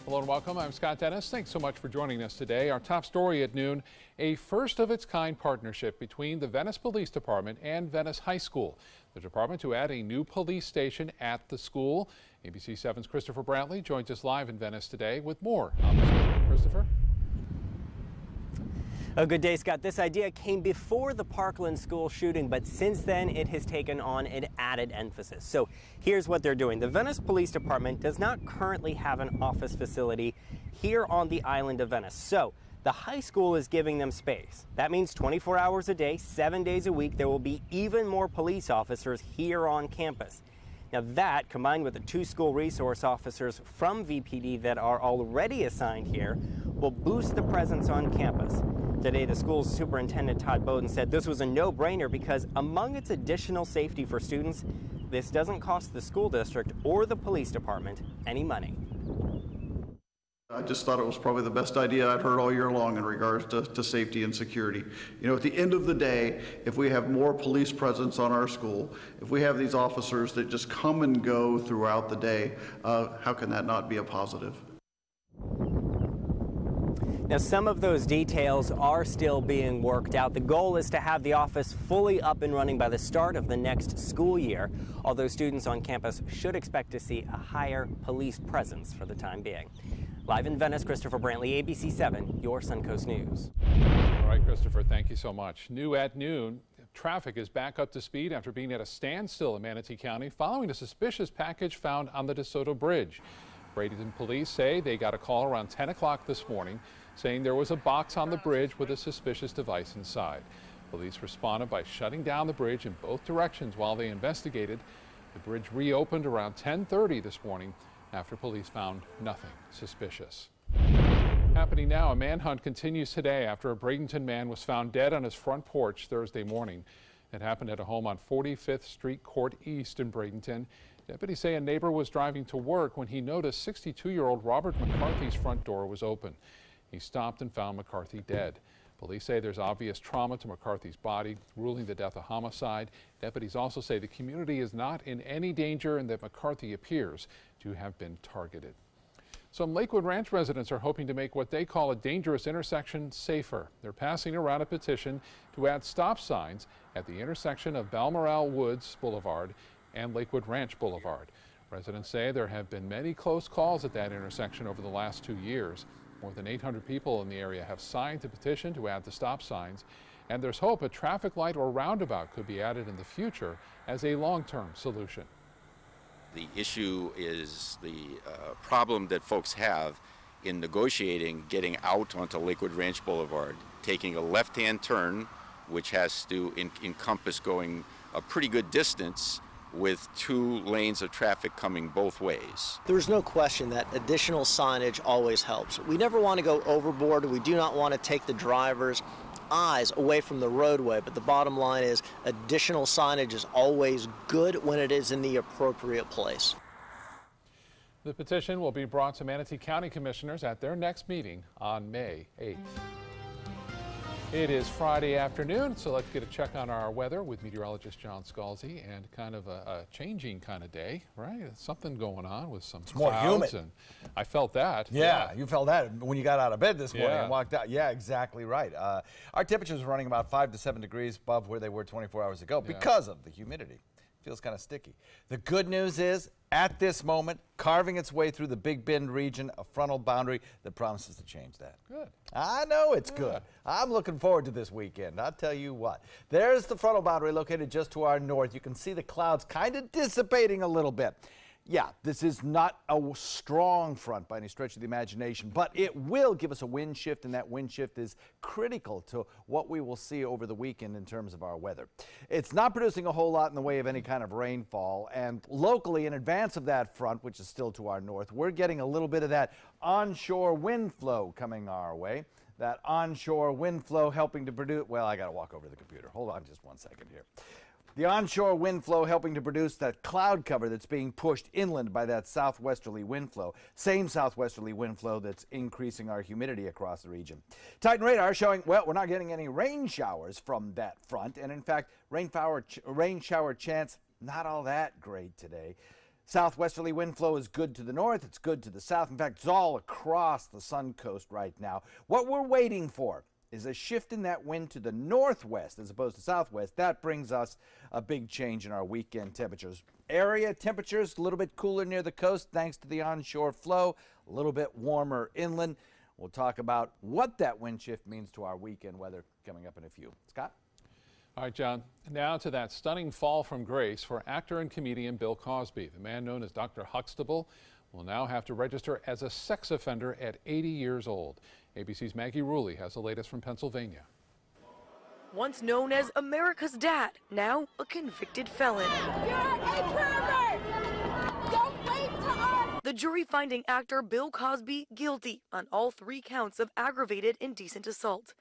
Hello and welcome. I'm Scott Dennis. Thanks so much for joining us today. Our top story at noon, a first-of-its-kind partnership between the Venice Police Department and Venice High School. The department to add a new police station at the school. ABC 7's Christopher Brantley joins us live in Venice today with more on the story. Christopher? A good day, Scott. This idea came before the Parkland school shooting, but since then it has taken on an added emphasis. So here's what they're doing. The Venice Police Department does not currently have an office facility here on the island of Venice. So the high school is giving them space. That means 24 hours a day, 7 days a week, there will be even more police officers here on campus. Now that, combined with the 2 school resource officers from VPD that are already assigned here, will boost the presence on campus. Today, the school's superintendent, Todd Bowden, said this was a no-brainer because among its additional safety for students, this doesn't cost the school district or the police department any money. I just thought it was probably the best idea I've heard all year long in regards to safety and security. You know, at the end of the day, if we have more police presence on our school, if we have these officers that just come and go throughout the day, how can that not be a positive? Now, some of those details are still being worked out. The goal is to have the office fully up and running by the start of the next school year, although students on campus should expect to see a higher police presence for the time being. Live in Venice, Christopher Brantley, ABC 7, your Suncoast News. All right, Christopher, thank you so much. New at noon, traffic is back up to speed after being at a standstill in Manatee County following a suspicious package found on the DeSoto Bridge. Bradenton police say they got a call around 10 o'clock this morning saying there was a box on the bridge with a suspicious device inside. Police responded by shutting down the bridge in both directions while they investigated. The bridge reopened around 10:30 this morning after police found nothing suspicious. Happening now, a manhunt continues today after a Bradenton man was found dead on his front porch Thursday morning. It happened at a home on 45th Street Court East in Bradenton. Deputies say a neighbor was driving to work when he noticed 62-year-old Robert McCarthy's front door was open. He stopped and found McCarthy dead. Police say there's obvious trauma to McCarthy's body, ruling the death a homicide. Deputies also say the community is not in any danger and that McCarthy appears to have been targeted. Some Lakewood Ranch residents are hoping to make what they call a dangerous intersection safer. They're passing around a petition to add stop signs at the intersection of Balmoral Woods Boulevard and Lakewood Ranch Boulevard. Residents say there have been many close calls at that intersection over the last 2 years. More than 800 people in the area have signed the petition to add the stop signs, and there's hope a traffic light or roundabout could be added in the future as a long-term solution. The issue is the problem that folks have in negotiating getting out onto Lakewood Ranch Boulevard, taking a left-hand turn, which has to encompass going a pretty good distance with 2 lanes of traffic coming both ways. There's no question that additional signage always helps. We never want to go overboard. We do not want to take the driver's eyes away from the roadway, but the bottom line is additional signage is always good when it is in the appropriate place. The petition will be brought to Manatee County Commissioners at their next meeting on May 8th. It is Friday afternoon, so let's get a check on our weather with meteorologist John Scalzi, and kind of a changing kind of day, right? Something going on with some clouds. More humid. And I felt that. Yeah, you felt that when you got out of bed this morning Yeah. and walked out. Yeah, exactly right. Our temperatures are running about 5 to 7 degrees above where they were 24 hours ago because of the humidity. Feels kind of sticky. The good news is, at this moment, carving its way through the Big Bend region, a frontal boundary that promises to change that. Good. I know it's good. I'm looking forward to this weekend. I'll tell you what. There's the frontal boundary located just to our north. You can see the clouds kind of dissipating a little bit. Yeah, this is not a strong front by any stretch of the imagination, but it will give us a wind shift, and that wind shift is critical to what we will see over the weekend in terms of our weather. It's not producing a whole lot in the way of any kind of rainfall, and locally in advance of that front, which is still to our north, we're getting a little bit of that onshore wind flow coming our way. That onshore wind flow helping to produce, well, I got to walk over to the computer. Hold on just 1 second here. The onshore wind flow helping to produce that cloud cover that's being pushed inland by that southwesterly wind flow. Same southwesterly wind flow that's increasing our humidity across the region. Titan radar showing, well, we're not getting any rain showers from that front. And in fact, rain shower chance, not all that great today. Southwesterly wind flow is good to the north, it's good to the south. In fact, it's all across the Sun Coast right now. What we're waiting for is a shift in that wind to the northwest as opposed to southwest. That brings us a big change in our weekend temperatures. Area temperatures a little bit cooler near the coast thanks to the onshore flow, a little bit warmer inland. We'll talk about what that wind shift means to our weekend weather coming up in a few. Scott? All right, John, now to that stunning fall from grace for actor and comedian Bill Cosby. The man known as Dr. Huxtable will now have to register as a sex offender at 80 years old. ABC's Maggie Rulli has the latest from Pennsylvania. Once known as America's dad, now a convicted felon. You're a pervert! Don't wait to us! The jury finding actor Bill Cosby guilty on all 3 counts of aggravated indecent assault.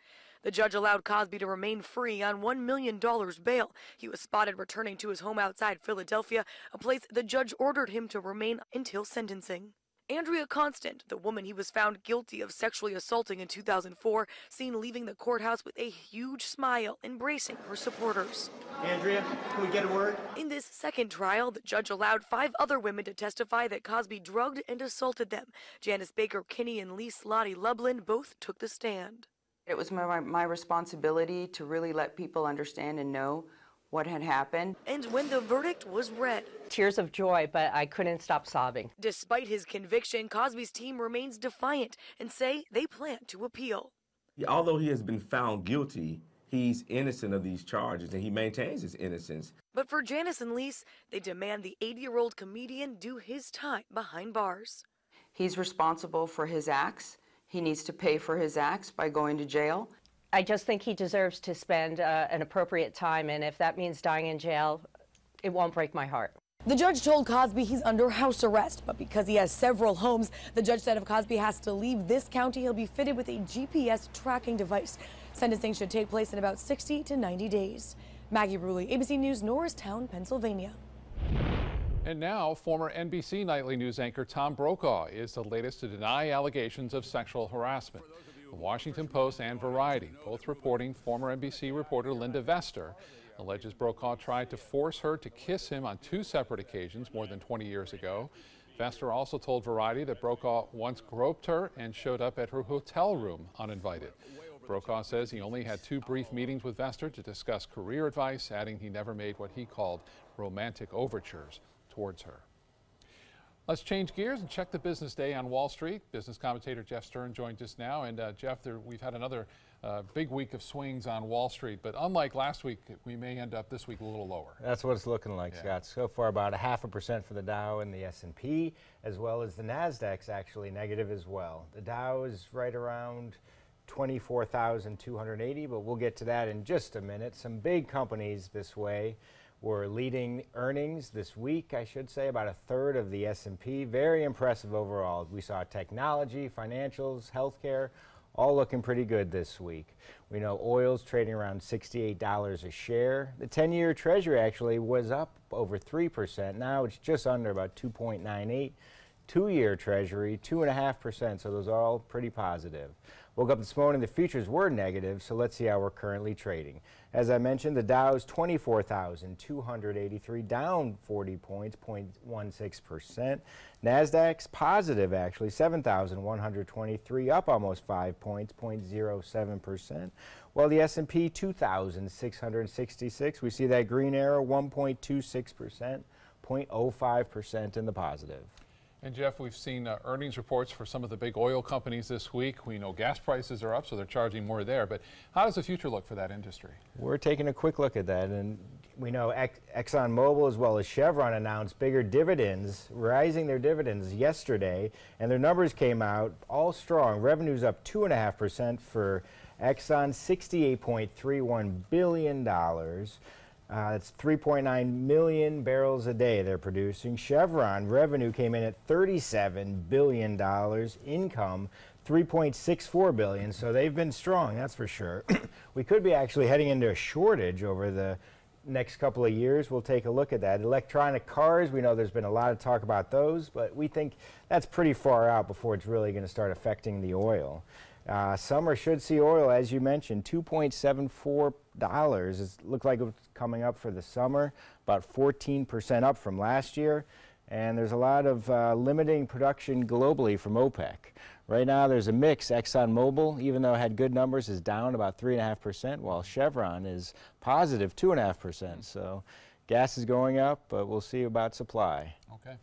The judge allowed Cosby to remain free on $1 million bail. He was spotted returning to his home outside Philadelphia, a place the judge ordered him to remain until sentencing. Andrea Constant, the woman he was found guilty of sexually assaulting in 2004, seen leaving the courthouse with a huge smile, embracing her supporters. Andrea, can we get a word? In this second trial, the judge allowed 5 other women to testify that Cosby drugged and assaulted them. Janice Baker Kinney and Lee Slotty Lublin both took the stand. It was my responsibility to really let people understand and know what had happened. And when the verdict was read, tears of joy, but I couldn't stop sobbing. Despite his conviction, Cosby's team remains defiant and say they plan to appeal. Although he has been found guilty, he's innocent of these charges and he maintains his innocence. But for Janice and Lise, they demand the 80-year-old comedian do his time behind bars. He's responsible for his acts. He needs to pay for his acts by going to jail. I just think he deserves to spend an appropriate time, and if that means dying in jail, it won't break my heart. The judge told Cosby he's under house arrest, but because he has several homes, the judge said if Cosby has to leave this county, he'll be fitted with a GPS tracking device. Sentencing should take place in about 60 to 90 days. Maggie Rulli, ABC News, Norristown, Pennsylvania. And now, former NBC Nightly News anchor Tom Brokaw is the latest to deny allegations of sexual harassment. The Washington Post and Variety, both reporting former NBC reporter Linda Vester, alleges Brokaw tried to force her to kiss him on 2 separate occasions more than 20 years ago. Vester also told Variety that Brokaw once groped her and showed up at her hotel room uninvited. Brokaw says he only had 2 brief meetings with Vester to discuss career advice, adding he never made what he called romantic overtures towards her. Let's change gears and check the business day on Wall Street. Business commentator Jeff Stern joined us now. And Jeff, we've had another big week of swings on Wall Street, but unlike last week, we may end up this week a little lower. That's what it's looking like, Scott. So far, about 0.5% for the Dow and the S&P, as well as the Nasdaq's actually negative as well. The Dow is right around 24,280, but we'll get to that in just a minute. Some big companies this way were leading earnings this week, I should say, about 1/3 of the S&P. Very impressive overall. We saw technology, financials, healthcare, all looking pretty good this week. We know oil's trading around $68 a share. The 10-year Treasury actually was up over 3%. Now it's just under about 2.98. 2-year Treasury, 2.5%, so those are all pretty positive. Woke up this morning, the futures were negative, so let's see how we're currently trading. As I mentioned, the Dow's 24,283, down 40 points, 0.16%. Nasdaq's positive, actually, 7,123, up almost 5 points, 0.07%. While the S&P 2,666, we see that green arrow, 1.26%, 0.05% in the positive. And Jeff, we've seen earnings reports for some of the big oil companies this week. We know gas prices are up, so they're charging more there. But how does the future look for that industry? We're taking a quick look at that, and we know ExxonMobil as well as Chevron announced bigger dividends, rising their dividends yesterday, and their numbers came out all strong. Revenues up 2.5% for Exxon, $68.31 billion. It's 3.9 million barrels a day they're producing. Chevron revenue came in at $37 billion, income $3.64 billion, so they've been strong, that's for sure. We could be actually heading into a shortage over the next couple of years. We'll take a look at that. Electronic cars, we know there's been a lot of talk about those, but we think that's pretty far out before it's really going to start affecting the oil. Summer should see oil, as you mentioned, $2.74. It looked like it was coming up for the summer, about 14% up from last year. and there's a lot of limiting production globally from OPEC. Right now there's a mix. ExxonMobil, even though it had good numbers, is down about 3.5%, while Chevron is positive 2.5%. So gas is going up, but we'll see about supply. Okay.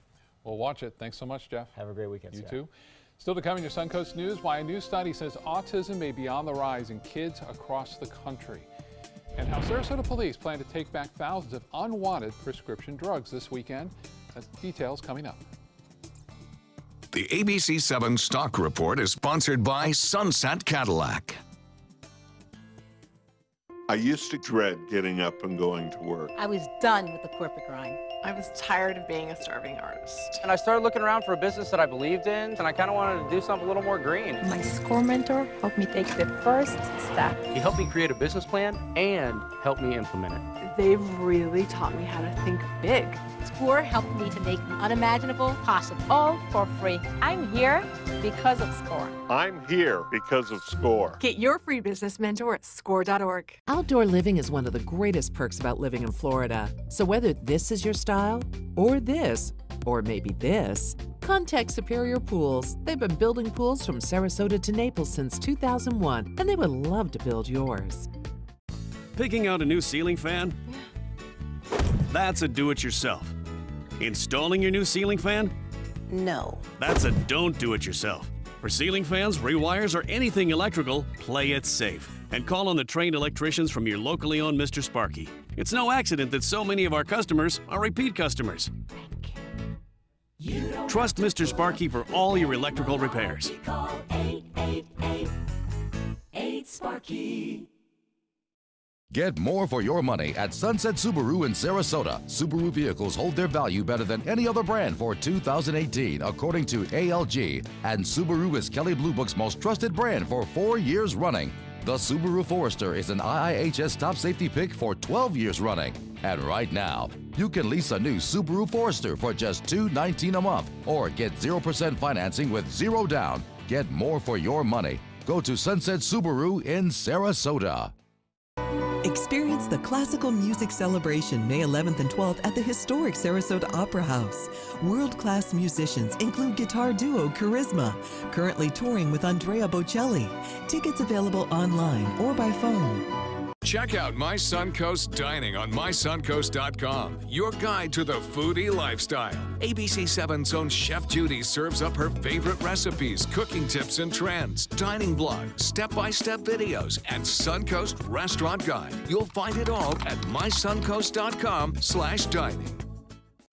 We'll watch it. Thanks so much, Jeff. Have a great weekend. You Scott. too. Still to come in your Suncoast News, why a new study says autism may be on the rise in kids across the country. And how Sarasota police plan to take back thousands of unwanted prescription drugs this weekend. That's details coming up. The ABC7 Stock Report is sponsored by Sunset Cadillac. I used to dread getting up and going to work. I was done with the corporate grind. I was tired of being a starving artist. And I started looking around for a business that I believed in, and I kind of wanted to do something a little more green. My SCORE mentor helped me take the first step. He helped me create a business plan and helped me implement it. They've really taught me how to think big. SCORE helped me to make the unimaginable possible. All for free. I'm here because of SCORE. I'm here because of SCORE. Get your free business mentor at SCORE.org. Outdoor living is one of the greatest perks about living in Florida. So whether this is your style, or this, or maybe this, contact Superior Pools. They've been building pools from Sarasota to Naples since 2001, and they would love to build yours. Picking out a new ceiling fan? That's a do-it-yourself. Installing your new ceiling fan? No. That's a don't do-it-yourself. For ceiling fans, rewires, or anything electrical, play it safe. And call on the trained electricians from your locally owned Mr. Sparky. It's no accident that so many of our customers are repeat customers. Trust Mr. Sparky for all your electrical repairs. Call 888-8-SPARKY. Get more for your money at Sunset Subaru in Sarasota. Subaru vehicles hold their value better than any other brand for 2018, according to ALG. And Subaru is Kelley Blue Book's most trusted brand for 4 years running. The Subaru Forester is an IIHS top safety pick for 12 years running. And right now, you can lease a new Subaru Forester for just $219 a month or get 0% financing with zero down. Get more for your money. Go to Sunset Subaru in Sarasota. Experience the Classical Music Celebration May 11th and 12th at the historic Sarasota Opera House. World-class musicians include guitar duo Charisma, currently touring with Andrea Bocelli. Tickets available online or by phone. Check out My Suncoast Dining on mysuncoast.com, your guide to the foodie lifestyle. ABC7's own Chef Judy serves up her favorite recipes, cooking tips and trends, dining blog, step-by-step videos, and Suncoast Restaurant Guide. You'll find it all at mysuncoast.com/dining.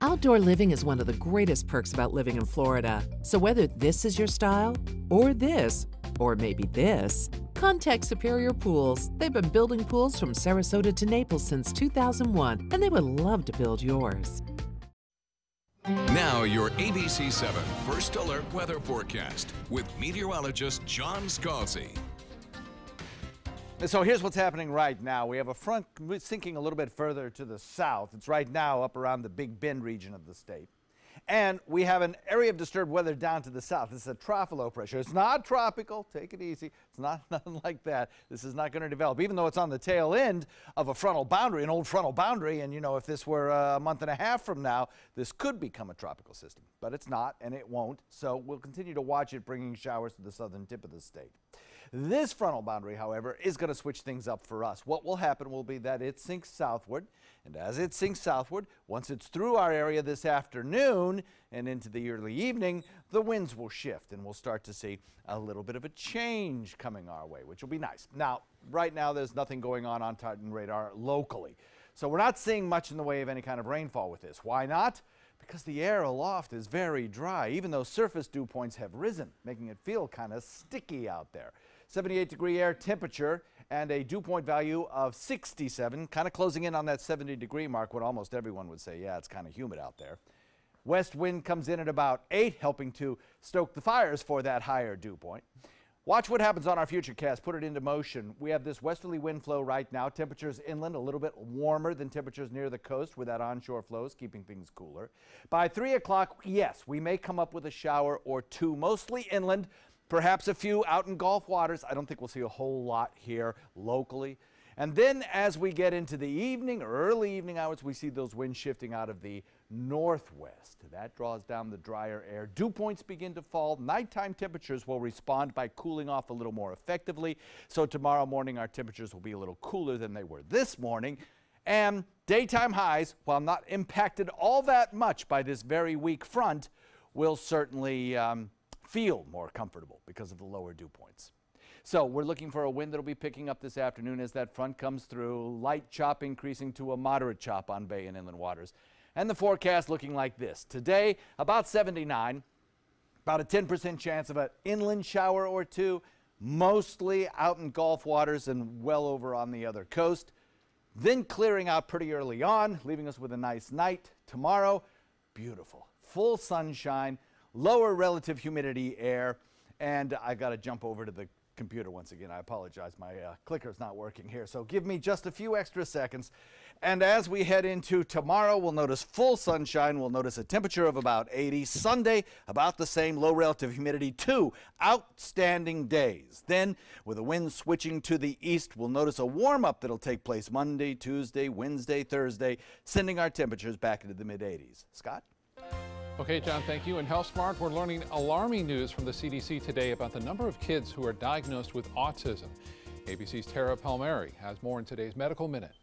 Outdoor living is one of the greatest perks about living in Florida. So whether this is your style, or this, or maybe this, contact Superior Pools. They've been building pools from Sarasota to Naples since 2001, and they would love to build yours. Now your ABC7 First Alert weather forecast with meteorologist John Scalzi. So here's what's happening right now. We have a front sinking a little bit further to the south. It's right now up around the Big Bend region of the state. And we have an area of disturbed weather down to the south. This is a trough low pressure. It's not tropical. Take it easy. It's not nothing like that. This is not going to develop, even though it's on the tail end of a frontal boundary, an old frontal boundary. And, you know, if this were a month and a half from now, this could become a tropical system. But it's not, and it won't. So we'll continue to watch it bringing showers to the southern tip of the state. This frontal boundary, however, is going to switch things up for us. What will happen will be that it sinks southward, and as it sinks southward, once it's through our area this afternoon and into the early evening, the winds will shift, and we'll start to see a little bit of a change coming our way, which will be nice. Now, right now, there's nothing going on Titan radar locally, so we're not seeing much in the way of any kind of rainfall with this. Why not? Because the air aloft is very dry, even though surface dew points have risen, making it feel kind of sticky out there. 78-degree air temperature and a dew point value of 67, kind of closing in on that 70-degree mark when almost everyone would say, yeah, it's kind of humid out there. West wind comes in at about 8, helping to stoke the fires for that higher dew point. Watch what happens on our futurecast. Put it into motion. We have this westerly wind flow right now. Temperatures inland a little bit warmer than temperatures near the coast with that onshore flows, keeping things cooler. By 3 o'clock, yes, we may come up with a shower or two, mostly inland. Perhaps a few out in Gulf waters. I don't think we'll see a whole lot here locally. And then as we get into the evening or early evening hours, we see those winds shifting out of the northwest. That draws down the drier air. Dew points begin to fall. Nighttime temperatures will respond by cooling off a little more effectively. So tomorrow morning our temperatures will be a little cooler than they were this morning. And daytime highs, while not impacted all that much by this very weak front, will certainly feel more comfortable because of the lower dew points. So we're looking for a wind that will be picking up this afternoon as that front comes through. Light chop increasing to a moderate chop on bay and inland waters. And the forecast looking like this. Today, about 79, about a 10% chance of an inland shower or two, mostly out in Gulf waters and well over on the other coast. Then clearing out pretty early on, leaving us with a nice night. Tomorrow, beautiful, full sunshine, lower relative humidity air, and I got to jump over to the computer once again. I apologize, my clicker's not working here, so give me just a few extra seconds. And as we head into tomorrow, we'll notice full sunshine. We'll notice a temperature of about 80. Sunday, about the same, low relative humidity. 2 outstanding days. Then, with the wind switching to the east, we'll notice a warm-up that'll take place Monday, Tuesday, Wednesday, Thursday, sending our temperatures back into the mid-80s. Scott? Okay, John, thank you. In Health Smart, we're learning alarming news from the CDC today about the number of kids who are diagnosed with autism. ABC's Tara Palmieri has more in today's Medical Minute.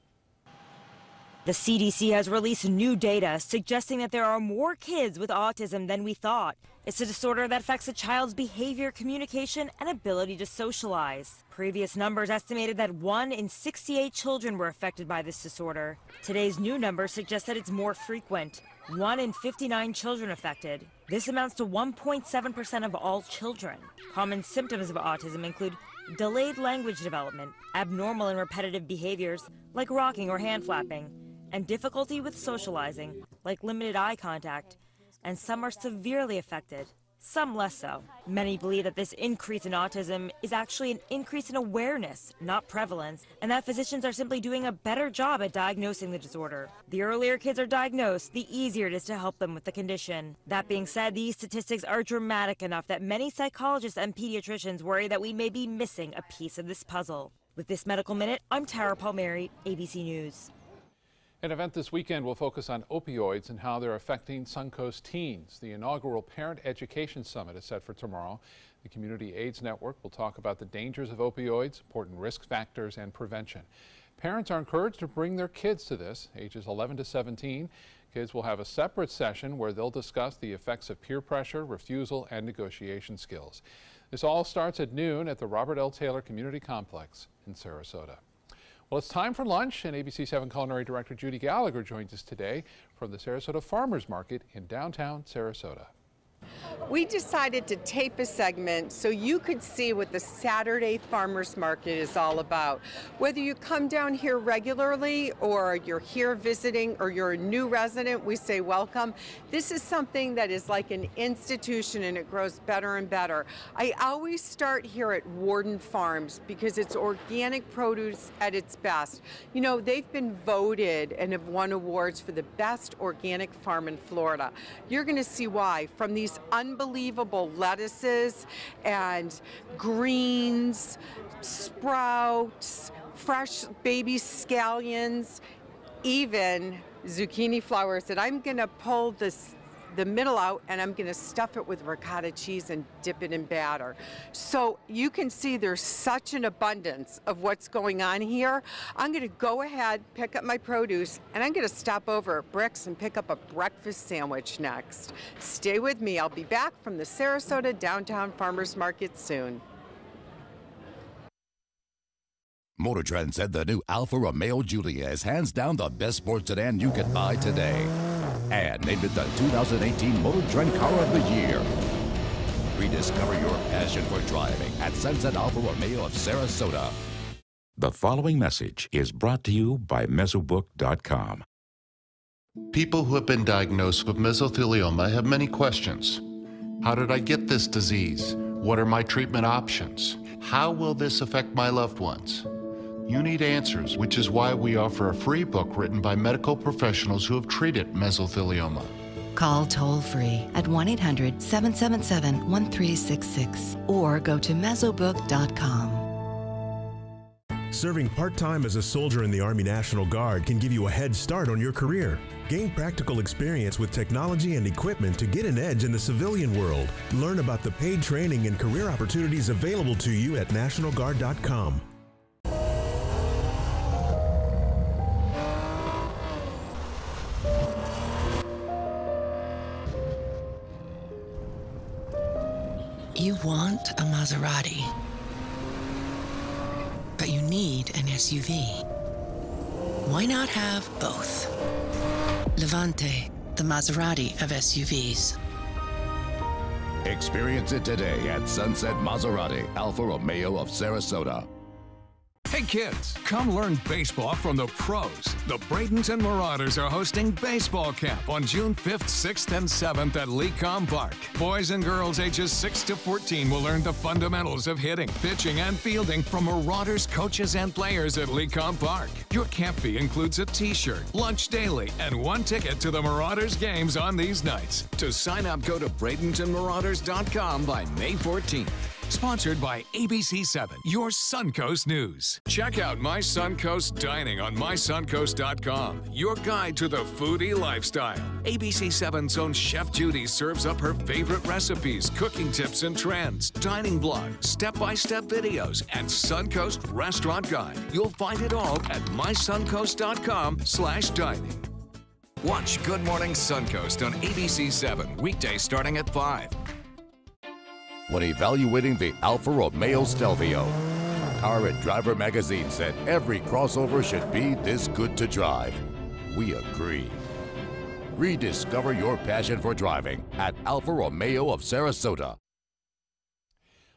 The CDC has released new data suggesting that there are more kids with autism than we thought. It's a disorder that affects a child's behavior, communication, and ability to socialize. Previous numbers estimated that 1 in 68 children were affected by this disorder. Today's new numbers suggest that it's more frequent. 1 in 59 children affected. This amounts to 1.7% of all children. Common symptoms of autism include delayed language development, abnormal and repetitive behaviors like rocking or hand flapping, and difficulty with socializing, like limited eye contact, and some are severely affected, some less so. Many believe that this increase in autism is actually an increase in awareness, not prevalence, and that physicians are simply doing a better job at diagnosing the disorder. The earlier kids are diagnosed, the easier it is to help them with the condition. That being said, these statistics are dramatic enough that many psychologists and pediatricians worry that we may be missing a piece of this puzzle. With this Medical Minute, I'm Tara Palmieri, ABC News. An event this weekend will focus on opioids and how they're affecting Suncoast teens. The inaugural Parent Education Summit is set for tomorrow. The Community AIDS Network will talk about the dangers of opioids, important risk factors, and prevention. Parents are encouraged to bring their kids to this, ages 11 to 17. Kids will have a separate session where they'll discuss the effects of peer pressure, refusal, and negotiation skills. This all starts at noon at the Robert L. Taylor Community Complex in Sarasota. Well, it's time for lunch, and ABC 7 Culinary Director Judy Gallagher joins us today from the Sarasota Farmers Market in downtown Sarasota. We decided to tape a segment so you could see what the Saturday Farmers Market is all about. Whether you come down here regularly or you're here visiting or you're a new resident, we say welcome. This is something that is like an institution and it grows better and better. I always start here at Warden Farms because it's organic produce at its best. You know, they've been voted and have won awards for the best organic farm in Florida. You're going to see why from these unbelievable lettuces and greens, sprouts, fresh baby scallions, even zucchini flowers that I'm going to pull the middle out and I'm going to stuff it with ricotta cheese and dip it in batter. So you can see there's such an abundance of what's going on here. I'm going to go ahead, pick up my produce, and I'm going to stop over at Bricks and pick up a breakfast sandwich next. Stay with me. I'll be back from the Sarasota Downtown Farmers Market soon. Motor Trend said the new Alfa Romeo Giulia is hands down the best sports sedan you can buy today. And named it the 2018 Motor Trend Car of the Year. Rediscover your passion for driving at Sunset Alfa Romeo of Sarasota. The following message is brought to you by Mesobook.com. People who have been diagnosed with mesothelioma have many questions. How did I get this disease? What are my treatment options? How will this affect my loved ones? You need answers, which is why we offer a free book written by medical professionals who have treated mesothelioma. Call toll-free at 1-800-777-1366 or go to Mesobook.com. Serving part-time as a soldier in the Army National Guard can give you a head start on your career. Gain practical experience with technology and equipment to get an edge in the civilian world. Learn about the paid training and career opportunities available to you at NationalGuard.com. You want a Maserati, but you need an SUV. Why not have both? Levante, the Maserati of SUVs. Experience it today at Sunset Maserati, Alfa Romeo of Sarasota. Hey kids, come learn baseball from the pros. The Bradenton Marauders are hosting baseball camp on June 5th, 6th, and 7th at Lecom Park. Boys and girls ages 6 to 14 will learn the fundamentals of hitting, pitching, and fielding from Marauders coaches and players at Lecom Park. Your camp fee includes a t-shirt, lunch daily, and 1 ticket to the Marauders games on these nights. To sign up, go to BradentonMarauders.com by May 14th. Sponsored by ABC7, your Suncoast News. Check out My Suncoast Dining on MySuncoast.com, your guide to the foodie lifestyle. ABC7's own Chef Judy serves up her favorite recipes, cooking tips and trends, dining blogs, step-by-step videos, and Suncoast Restaurant Guide. You'll find it all at MySuncoast.com/dining. Watch Good Morning Suncoast on ABC7, weekdays starting at 5. When evaluating the Alfa Romeo Stelvio, Car and Driver magazine said every crossover should be this good to drive. We agree. Rediscover your passion for driving at Alfa Romeo of Sarasota.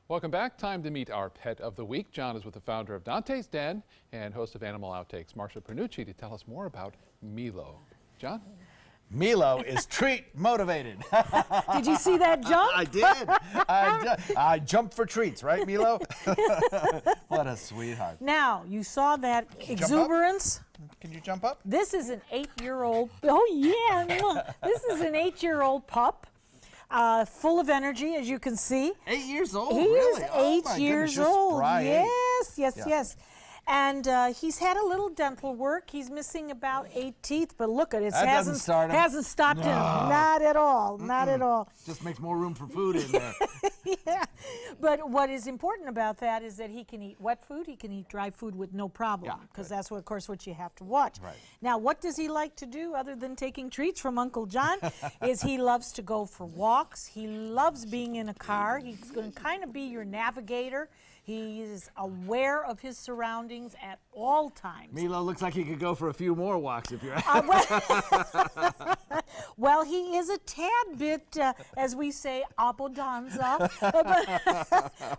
Welcome back. Time to meet our pet of the week. John is with the founder of Dante's Den and host of Animal Outtakes, Marsha Pernucci, to tell us more about Milo. John? Milo is treat motivated. Did you see that jump? I did. I jumped for treats, right, Milo? What a sweetheart. Now, you saw that exuberance. Can you jump up? This is an 8-year-old. Oh, yeah. This is an 8-year-old pup. Full of energy, as you can see. 8 years old, He really? is Oh, 8 years old. Yes, yes, Yeah. yes. And he's had a little dental work. He's missing about 8 teeth, but look at it. That hasn't doesn't start him. hasn't stopped him. No. Not at all. Not at all. Just makes more room for food in there. Yeah. But what is important about that is that he can eat wet food, he can eat dry food with no problem, because that's, what, of course, what you have to watch. Right. Now, what does he like to do other than taking treats from Uncle John? Is he loves to go for walks. He loves being in a car. He's going to kind of be your navigator. He is aware of his surroundings at all times. Milo looks like he could go for a few more walks if you're Well, he is a tad bit, as we say, abondanza.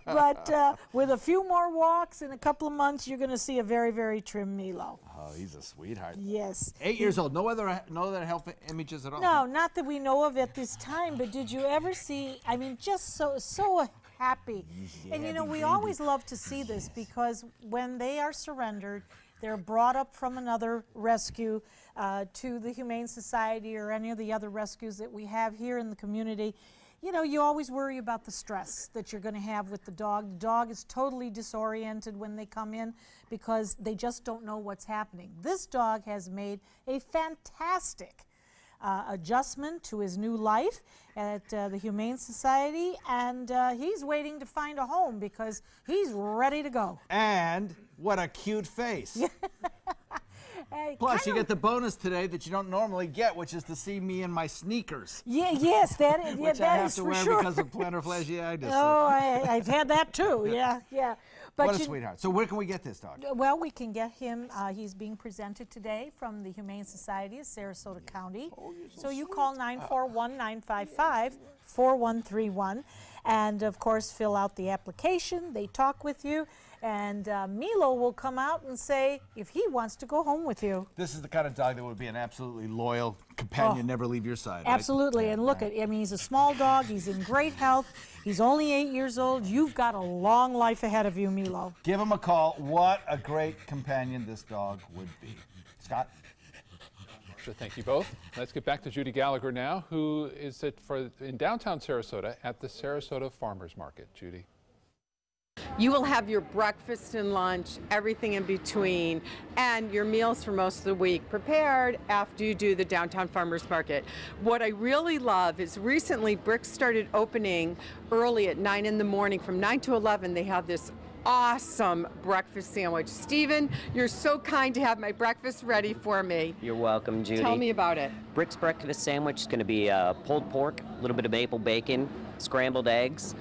but with a few more walks in a couple of months, you're going to see a very, very trim Milo. Oh, he's a sweetheart. Yes. 8 years old. No other health images at all. No, not that we know of at this time, but did you ever see, I mean, just so happy. And you know, we always love to see this because when they are surrendered, they're brought up from another rescue to the Humane Society or any of the other rescues that we have here in the community. You know, you always worry about the stress that you're going to have with the dog. The dog is totally disoriented when they come in because they just don't know what's happening. This dog has made a fantastic adjustment to his new life at the Humane Society, and he's waiting to find a home because he's ready to go. And what a cute face. Plus, you get the bonus today that you don't normally get, which is to see me in my sneakers. Yeah, yes, that is, which that I have is to for wear sure. because of plantar fasciitis. Oh, I've had that too. Yeah, yeah. But what a sweetheart. So where can we get this dog? Well, we can get him. He's being presented today from the Humane Society of Sarasota County. So you call 941-955-4131. And, of course, fill out the application. They talk with you. And Milo will come out and say if he wants to go home with you. This is the kind of dog that would be an absolutely loyal companion, never leave your side. Absolutely. Right? And look, I mean, he's a small dog. He's in great health. He's only 8 years old. You've got a long life ahead of you, Milo. Give him a call. What a great companion this dog would be. Scott? So thank you both. Let's get back to Judy Gallagher now, who is in downtown Sarasota at the Sarasota Farmers Market. Judy. You will have your breakfast and lunch, everything in between, and your meals for most of the week prepared after you do the Downtown Farmers Market. What I really love is recently Bricks started opening early at 9 in the morning. From 9 to 11, they have this awesome breakfast sandwich. Stephen, you're so kind to have my breakfast ready for me. You're welcome, Judy. Tell me about it. Bricks breakfast sandwich is going to be pulled pork, a little bit of maple bacon, scrambled eggs,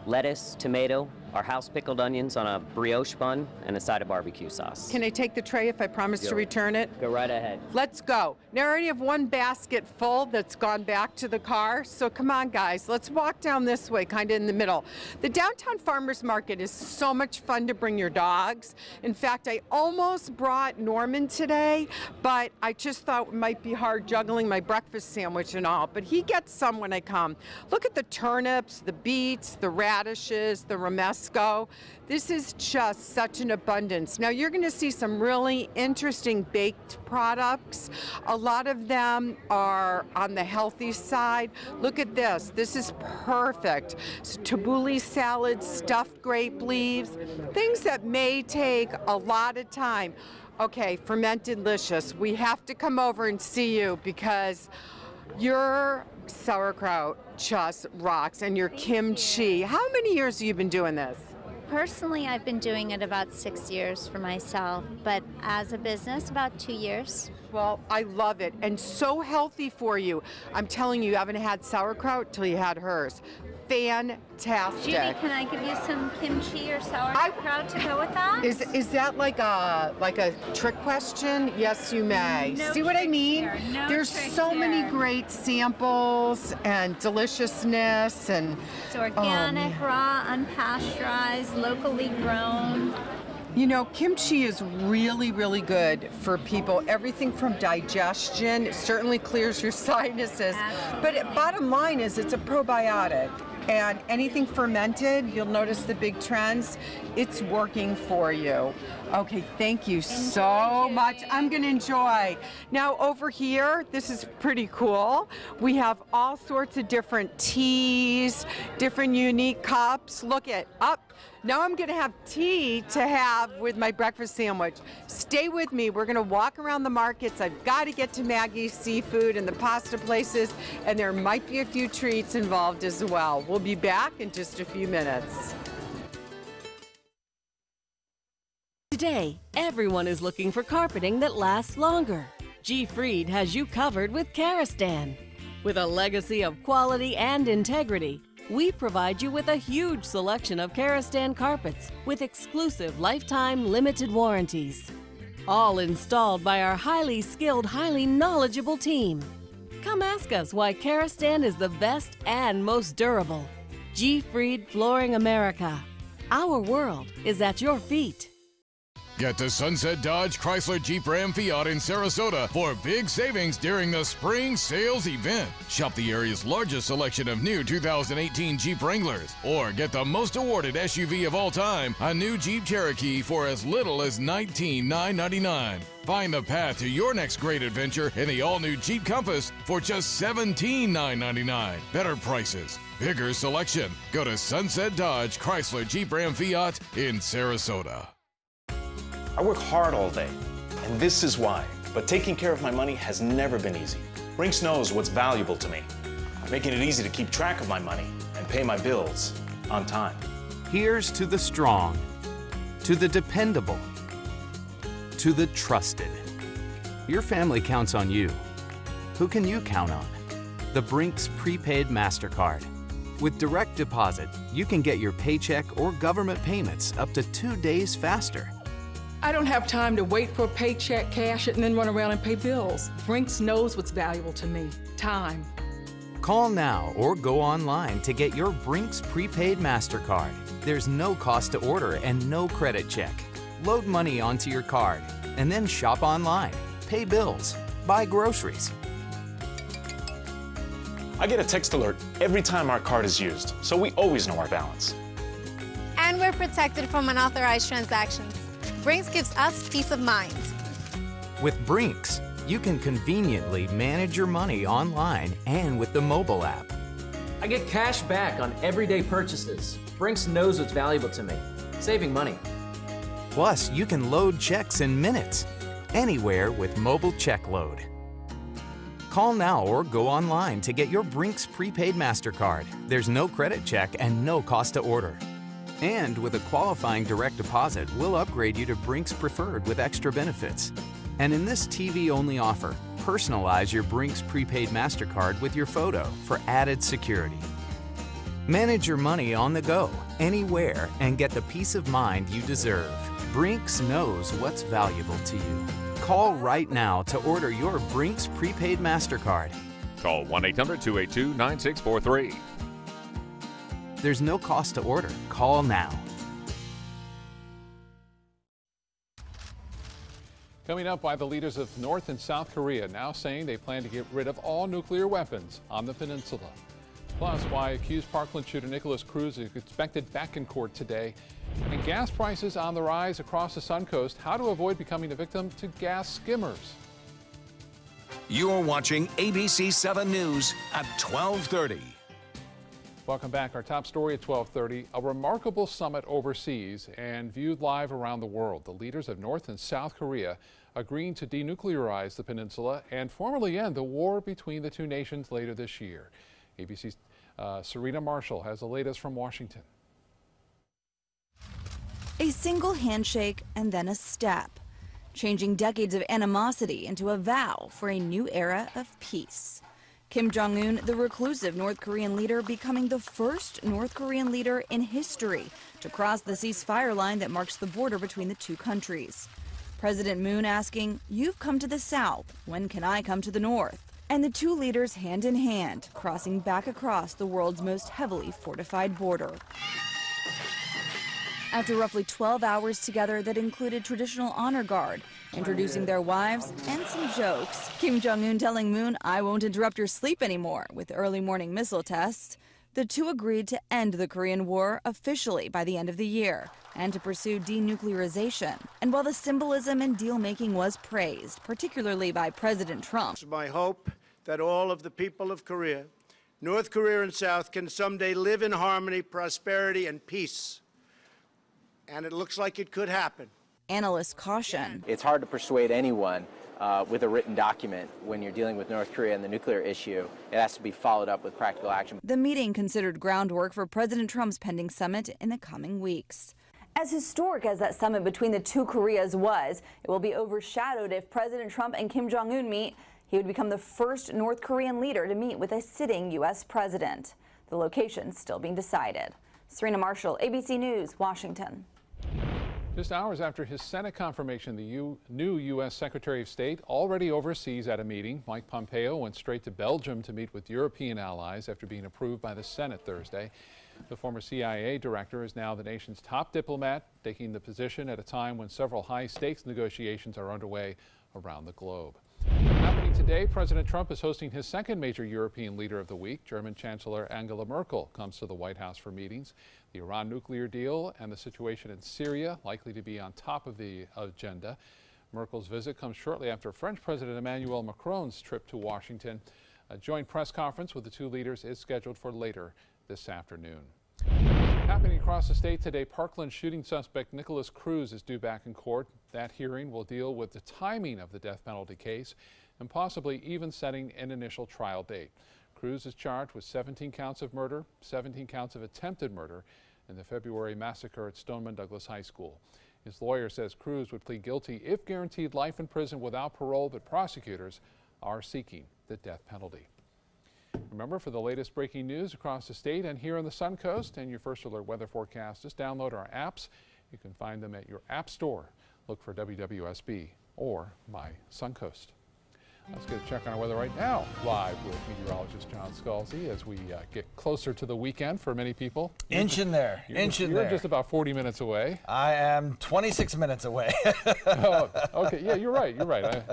lettuce, tomato, our house pickled onions on a brioche bun, and a side of barbecue sauce. Can I take the tray if I promise to return it? Go right ahead. Let's go. Now I already have one basket full that's gone back to the car, so come on guys, let's walk down this way, kind of in the middle. The Downtown Farmers Market is so much fun to bring your dogs. In fact, I almost brought Norman today, but I just thought it might be hard juggling my breakfast sandwich and all, but he gets some when I come. Look at the turnips, the beets, the radishes, the romesco. This is just such an abundance. Now you're going to see some really interesting baked products. A lot of them are on the healthy side. Look at this. This is perfect. So, tabbouleh salad, stuffed grape leaves, things that may take a lot of time. Okay, Fermented-licious. We have to come over and see you because your sauerkraut just rocks, and your kimchi. How many years have you been doing this? Personally, I've been doing it about 6 years for myself, but as a business, about 2 years. Well, I love it, and so healthy for you. I'm telling you, you haven't had sauerkraut till you had hers. Fantastic. Judy, can I give you some kimchi or sauerkraut to go with that? Is that like a trick question? Yes, you may. No See what I mean? No There's so many great samples and deliciousness, and it's organic, raw, unpasteurized, locally grown. You know, kimchi is really, really good for people. Everything from digestion, it certainly clears your sinuses. But bottom line is it's a probiotic. And anything fermented, you'll notice the big trends, it's working for you. Okay, thank you so much. I'm gonna enjoy. Now over here, this is pretty cool. We have all sorts of different teas, different unique cups. Look at up. Now I'm gonna have tea to have with my breakfast sandwich. Stay with me, we're gonna walk around the markets. I've gotta get to Maggie's Seafood and the pasta places, and there might be a few treats involved as well. We'll be back in just a few minutes. Today, everyone is looking for carpeting that lasts longer. G. Fried has you covered with Karastan. With a legacy of quality and integrity, we provide you with a huge selection of Karastan carpets with exclusive lifetime limited warranties. All installed by our highly skilled, highly knowledgeable team. Come ask us why Karastan is the best and most durable. G. Fried Flooring America. Our world is at your feet. Get to Sunset Dodge Chrysler Jeep Ram Fiat in Sarasota for big savings during the spring sales event. Shop the area's largest selection of new 2018 Jeep Wranglers, or get the most awarded SUV of all time, a new Jeep Cherokee, for as little as $19,999. Find the path to your next great adventure in the all-new Jeep Compass for just $17,999. Better prices, bigger selection. Go to Sunset Dodge Chrysler Jeep Ram Fiat in Sarasota. I work hard all day, and this is why. But taking care of my money has never been easy. Brinks knows what's valuable to me, making it easy to keep track of my money and pay my bills on time. Here's to the strong, to the dependable, to the trusted. Your family counts on you. Who can you count on? The Brinks Prepaid MasterCard. With direct deposit, you can get your paycheck or government payments up to 2 days faster. I don't have time to wait for a paycheck, cash it, and then run around and pay bills. Brinks knows what's valuable to me. Time. Call now or go online to get your Brinks Prepaid MasterCard. There's no cost to order and no credit check. Load money onto your card and then shop online, pay bills, buy groceries. I get a text alert every time our card is used, so we always know our balance. And we're protected from unauthorized transactions. Brinks gives us peace of mind. With Brinks, you can conveniently manage your money online and with the mobile app. I get cash back on everyday purchases. Brinks knows what's valuable to me. saving money. Plus, you can load checks in minutes, anywhere with Mobile Check Load. Call now or go online to get your Brinks prepaid MasterCard. There's no credit check and no cost to order. And with a qualifying direct deposit, we'll upgrade you to Brinks Preferred with extra benefits. And in this TV-only offer, personalize your Brinks prepaid MasterCard with your photo for added security. Manage your money on the go, anywhere, and get the peace of mind you deserve. Brinks knows what's valuable to you. Call right now to order your Brinks prepaid MasterCard. Call 1-800-282-9643. There's no cost to order. Call now. Coming up, by the leaders of North and South Korea now saying they plan to get rid of all nuclear weapons on the peninsula. Plus, why accused Parkland shooter Nikolas Cruz is expected back in court today. And gas prices on the rise across the Suncoast. How to avoid becoming a victim to gas skimmers. You're watching ABC 7 News at 12:30. Welcome back. Our top story at 12:30, a remarkable summit overseas and viewed live around the world. The leaders of North and South Korea agreeing to denuclearize the peninsula and formally end the war between the two nations later this year. ABC's Serena Marshall has the latest from Washington. A single handshake and then a step, changing decades of animosity into a vow for a new era of peace. Kim Jong-un, the reclusive North Korean leader, becoming the first North Korean leader in history to cross the ceasefire line that marks the border between the two countries. President Moon asking, "You've come to the south, when can I come to the north?" And the two leaders hand in hand, crossing back across the world's most heavily fortified border. After roughly 12 hours together that included traditional honor guard, introducing their wives, and some jokes, Kim Jong-un telling Moon, "I won't interrupt your sleep anymore," with early morning missile tests, the two agreed to end the Korean War officially by the end of the year and to pursue denuclearization. And while the symbolism in deal-making was praised, particularly by President Trump. It's my hope that all of the people of Korea, North Korea and South, can someday live in harmony, prosperity, and peace. And it looks like it could happen. Analysts caution. It's hard to persuade anyone with a written document when you're dealing with North Korea and the nuclear issue. It has to be followed up with practical action. The meeting considered groundwork for President Trump's pending summit in the coming weeks. As historic as that summit between the two Koreas was, it will be overshadowed if President Trump and Kim Jong-un meet. He would become the first North Korean leader to meet with a sitting U.S. president. The location still being decided. Serena Marshall, ABC News, Washington. Just hours after his Senate confirmation, the new U.S. Secretary of State already overseas at a meeting. Mike Pompeo went straight to Belgium to meet with European allies after being approved by the Senate Thursday. The former CIA director is now the nation's top diplomat, taking the position at a time when several high-stakes negotiations are underway around the globe. Happening today, President Trump is hosting his second major European leader of the week. German Chancellor Angela Merkel comes to the White House for meetings. The Iran nuclear deal and the situation in Syria likely to be on top of the agenda. Merkel's visit comes shortly after French President Emmanuel Macron's trip to Washington. A joint press conference with the two leaders is scheduled for later this afternoon. Happening across the state today, Parkland shooting suspect Nikolas Cruz is due back in court. That hearing will deal with the timing of the death penalty case and possibly even setting an initial trial date. Cruz is charged with 17 counts of murder, 17 counts of attempted murder in the February massacre at Stoneman Douglas High School. His lawyer says Cruz would plead guilty if guaranteed life in prison without parole, but prosecutors are seeking the death penalty. Remember, for the latest breaking news across the state and here on the Suncoast and your First Alert weather forecast, just download our apps. You can find them at your app store. Look for WWSB or My Suncoast. Let's get a check on our weather right now, live with meteorologist John Scalzi as we get closer to the weekend for many people. Inch in there, inch in there. You're just about 40 minutes away. I am 26 minutes away. Oh, okay, yeah, you're right, you're right.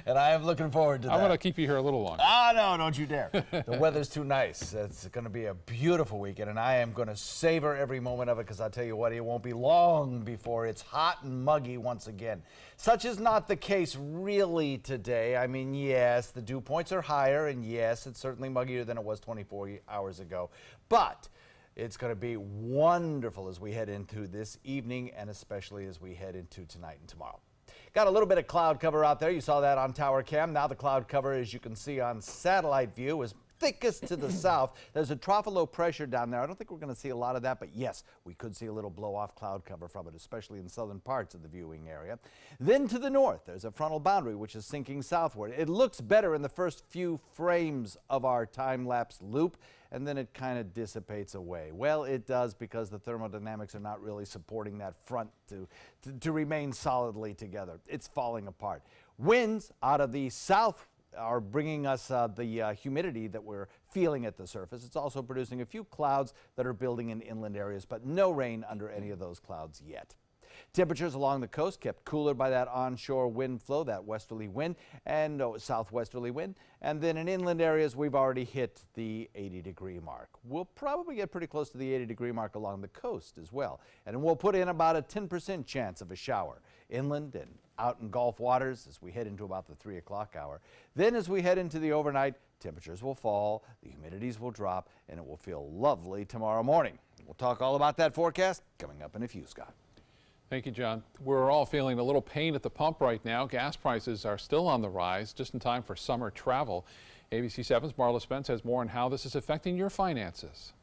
And I am looking forward to that. I want to keep you here a little longer. Ah, no, don't you dare. The weather's too nice. It's going to be a beautiful weekend, and I am going to savor every moment of it because I'll tell you what, it won't be long before it's hot and muggy once again. Such is not the case really today. I mean, yes, the dew points are higher, and yes, it's certainly muggier than it was 24 hours ago. But It's going to be wonderful as we head into this evening and especially as we head into tonight and tomorrow. Got a little bit of cloud cover out there. You saw that on tower cam. Now the cloud cover, as you can see on satellite view, is thickest to the south. There's a trough of low pressure down there. I don't think we're going to see a lot of that, but yes, we could see a little blow-off cloud cover from it, especially in southern parts of the viewing area. Then to the north, there's a frontal boundary which is sinking southward. It looks better in the first few frames of our time-lapse loop, and then it kind of dissipates away. Well, it does because the thermodynamics are not really supporting that front to remain solidly together. It's falling apart. Winds out of the south are bringing us the humidity that we're feeling at the surface. It's also producing a few clouds that are building in inland areas, but no rain under any of those clouds yet. Temperatures along the coast kept cooler by that onshore wind flow, that westerly wind and southwesterly wind. And then in inland areas, we've already hit the 80-degree mark. We'll probably get pretty close to the 80-degree mark along the coast as well. And we'll put in about a 10% chance of a shower inland and out in Gulf waters as we head into about the 3 o'clock hour. Then as we head into the overnight, temperatures will fall, the humidities will drop, and it will feel lovely tomorrow morning. We'll talk all about that forecast coming up in a few, Scott. Thank you, John. We're all feeling a little pain at the pump right now. Gas prices are still on the rise, just in time for summer travel. ABC 7's Marla Spence has more on how this is affecting your finances.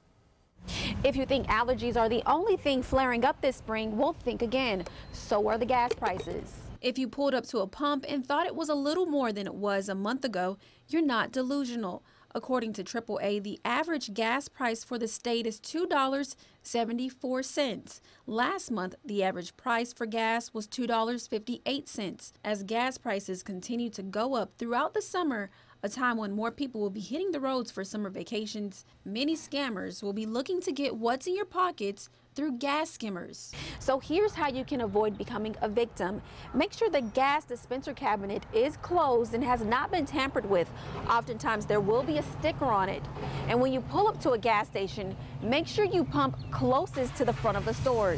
If you think allergies are the only thing flaring up this spring, well, think again. So are the gas prices. If you pulled up to a pump and thought it was a little more than it was a month ago, you're not delusional. According to AAA, the average gas price for the state is $2.74. Last month, the average price for gas was $2.58. As gas prices continue to go up throughout the summer, a time when more people will be hitting the roads for summer vacations, many scammers will be looking to get what's in your pockets through gas skimmers. So here's how you can avoid becoming a victim. Make sure the gas dispenser cabinet is closed and has not been tampered with. Oftentimes there will be a sticker on it. And when you pull up to a gas station, make sure you pump closest to the front of the store.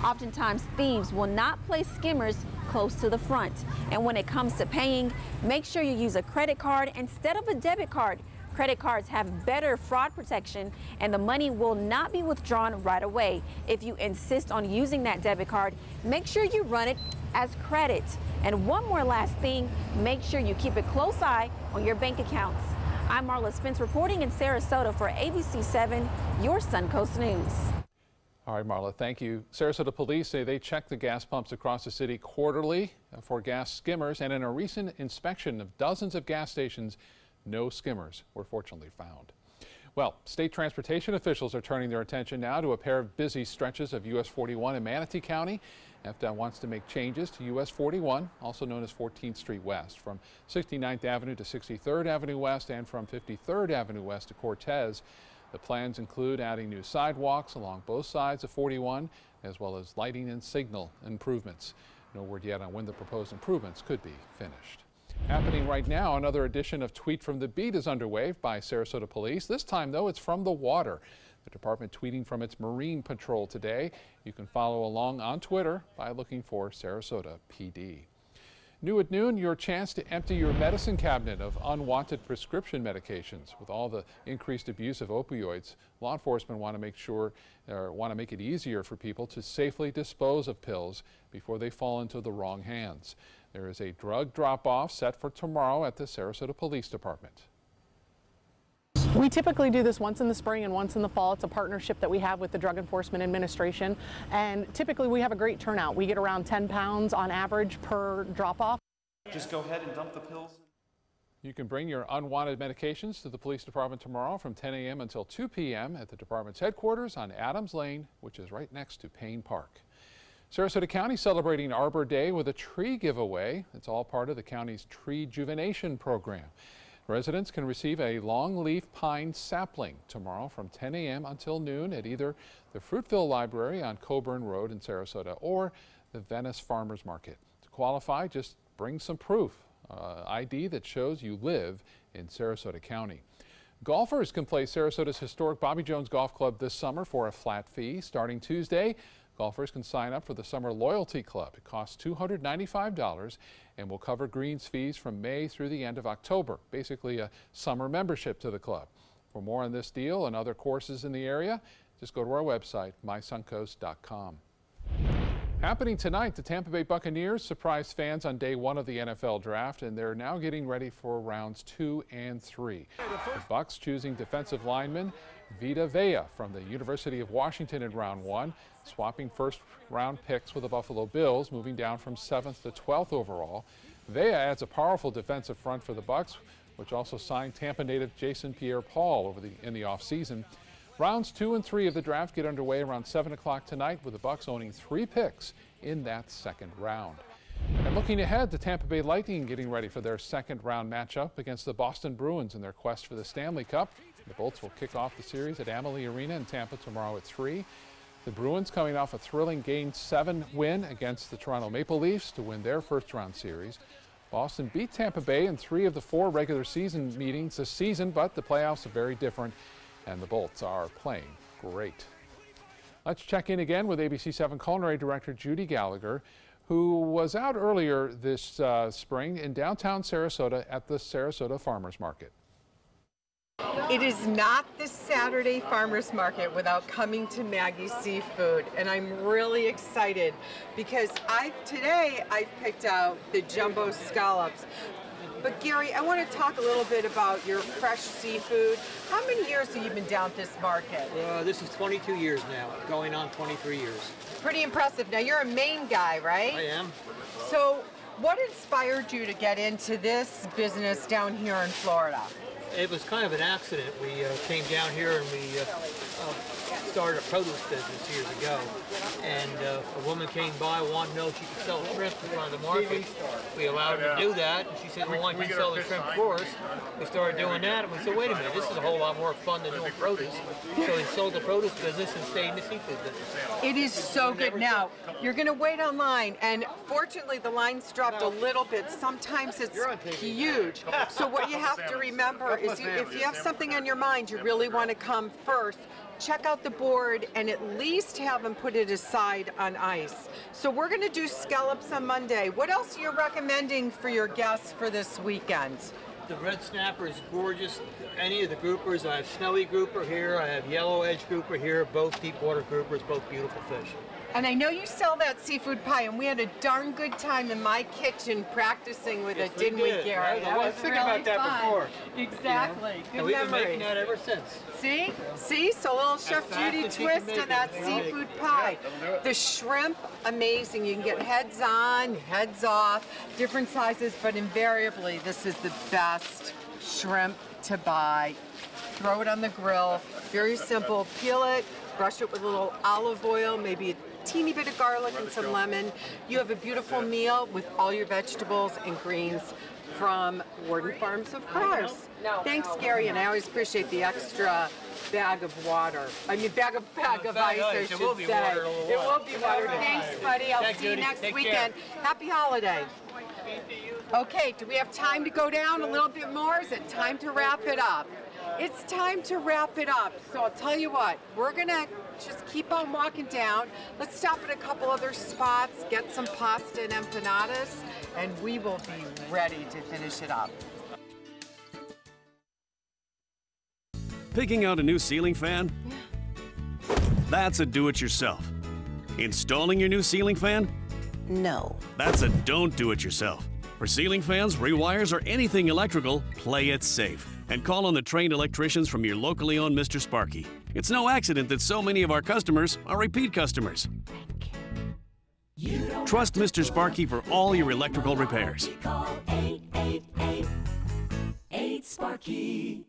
Oftentimes thieves will not place skimmers close to the front. And when it comes to paying, make sure you use a credit card instead of a debit card. Credit cards have better fraud protection and the money will not be withdrawn right away. If you insist on using that debit card, make sure you run it as credit. And one more last thing, make sure you keep a close eye on your bank accounts. I'm Marla Spence reporting in Sarasota for ABC 7, your Suncoast News. All right, Marla, thank you. Sarasota police say they check the gas pumps across the city quarterly for gas skimmers, and in a recent inspection of dozens of gas stations, no skimmers were fortunately found. Well, state transportation officials are turning their attention now to a pair of busy stretches of US 41 in Manatee County. FDOT wants to make changes to US 41, also known as 14th Street West, from 69th Avenue to 63rd Avenue West and from 53rd Avenue West to Cortez. The plans include adding new sidewalks along both sides of 41, as well as lighting and signal improvements. No word yet on when the proposed improvements could be finished. Happening right now, another edition of Tweet from the Beat is underway by Sarasota Police. This time, though, it's from the water. The department tweeting from its Marine Patrol today. You can follow along on Twitter by looking for Sarasota PD. New at noon, your chance to empty your medicine cabinet of unwanted prescription medications. With all the increased abuse of opioids, law enforcement want to make it easier for people to safely dispose of pills before they fall into the wrong hands. There is a drug drop-off set for tomorrow at the Sarasota Police Department. We typically do this once in the spring and once in the fall. It's a partnership that we have with the Drug Enforcement Administration, and typically we have a great turnout. We get around 10 pounds on average per drop-off. Just go ahead and dump the pills. You can bring your unwanted medications to the police department tomorrow from 10 a.m. until 2 p.m. at the department's headquarters on Adams Lane, which is right next to Payne Park. Sarasota County celebrating Arbor Day with a tree giveaway. It's all part of the county's Tree Juvenation program. Residents can receive a longleaf pine sapling tomorrow from 10 a.m. until noon at either the Fruitville Library on Coburn Road in Sarasota or the Venice Farmers Market. To qualify, just bring some proof, ID that shows you live in Sarasota County. Golfers can play Sarasota's historic Bobby Jones Golf Club this summer for a flat fee. Starting Tuesday, golfers can sign up for the Summer Loyalty Club. It costs $295 and will cover greens fees from May through the end of October, basically a summer membership to the club. For more on this deal and other courses in the area, Just go to our website, mysuncoast.com. Happening tonight, the Tampa Bay Buccaneers surprised fans on day 1 of the NFL draft, and they're now getting ready for rounds 2 and 3. The Bucs choosing defensive lineman Vita Vea from the University of Washington in round 1, swapping first-round picks with the Buffalo Bills, moving down from 7th to 12th overall. Vea adds a powerful defensive front for the Bucs, which also signed Tampa native Jason Pierre-Paul in the offseason. Rounds 2 and 3 of the draft get underway around 7 o'clock tonight, with the Bucs owning 3 picks in that second round. And looking ahead, the Tampa Bay Lightning getting ready for their second-round matchup against the Boston Bruins in their quest for the Stanley Cup. The Bolts will kick off the series at Amalie Arena in Tampa tomorrow at 3. The Bruins coming off a thrilling Game 7 win against the Toronto Maple Leafs to win their first-round series. Boston beat Tampa Bay in 3 of the 4 regular season meetings this season, but the playoffs are very different, and the Bolts are playing great. Let's check in again with ABC 7 Culinary Director Judy Gallagher, who was out earlier this spring in downtown Sarasota at the Sarasota Farmers Market. It is not the Saturday Farmers Market without coming to Maggie's Seafood, and I'm really excited because today I picked out the jumbo scallops. But Gary, I want to talk a little bit about your fresh seafood. How many years have you been down at this market? This is 22 years now, going on 23 years. Pretty impressive. Now you're a Maine guy, right? I am. So what inspired you to get into this business down here in Florida? It was kind of an accident. We came down here and we started a produce business years ago. And a woman came by, wanted to know if she could sell shrimp in front of the market. We allowed her to do that. And she said, well, why don't you sell the shrimp for us? We started doing that. And we said, wait a minute, this is a whole lot more fun than doing produce. So we sold the produce business and stayed in the seafood business. It is so good. Now, you're going to wait online. And fortunately, the line's dropped a little bit. Sometimes it's huge. So what you have to remember is if you have something on your mind, you really want to come first, check out the board and at least have them put it aside on ice. So we're going to do scallops on Monday. What else are you recommending for your guests for this weekend? The red snapper is gorgeous. Any of the groupers, I have snowy grouper here, I have yellow edge grouper here, both deep water groupers, both beautiful fish. And I know you sell that seafood pie, and we had a darn good time in my kitchen practicing with it, didn't we, Gary? I was thinking about that before. Exactly. You know? Good memories. We've been making that ever since. See? So a little Chef Judy twist on that seafood pie. The shrimp, amazing. You can get heads on, heads off, different sizes, but invariably this is the best shrimp to buy. Throw it on the grill. Very simple. Peel it, brush it with a little olive oil, maybe a teeny bit of garlic and some lemon. You have a beautiful meal with all your vegetables and greens from Warden Farms, of course. Thanks, Gary, and I always appreciate the extra bag of water. I mean, bag of ice, I should say. It will be water. Thanks, buddy. I'll see you next weekend. Happy holiday. Okay, do we have time to go down a little bit more? Is it time to wrap it up? It's time to wrap it up. So I'll tell you what, we're gonna just keep on walking down. Let's stop at a couple other spots, get some pasta and empanadas, and we will be ready to finish it up. Picking out a new ceiling fan? That's a do-it-yourself. Installing your new ceiling fan? No. That's a don't do it yourself. For ceiling fans, rewires, or anything electrical, play it safe. And call on the trained electricians from your locally owned Mr. Sparky. It's no accident that so many of our customers are repeat customers. Trust Mr. Sparky for all your electrical repairs. Call 888-8-SPARKY.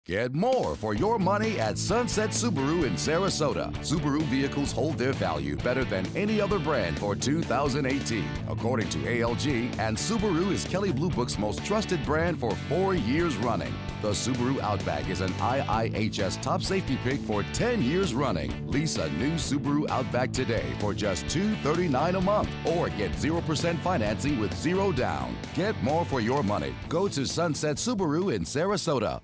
Get more for your money at Sunset Subaru in Sarasota. Subaru vehicles hold their value better than any other brand for 2018, according to ALG, and Subaru is Kelley Blue Book's most trusted brand for 4 years running. The Subaru Outback is an IIHS top safety pick for 10 years running. Lease a new Subaru Outback today for just $239 a month, or get 0% financing with zero down. Get more for your money. Go to Sunset Subaru in Sarasota.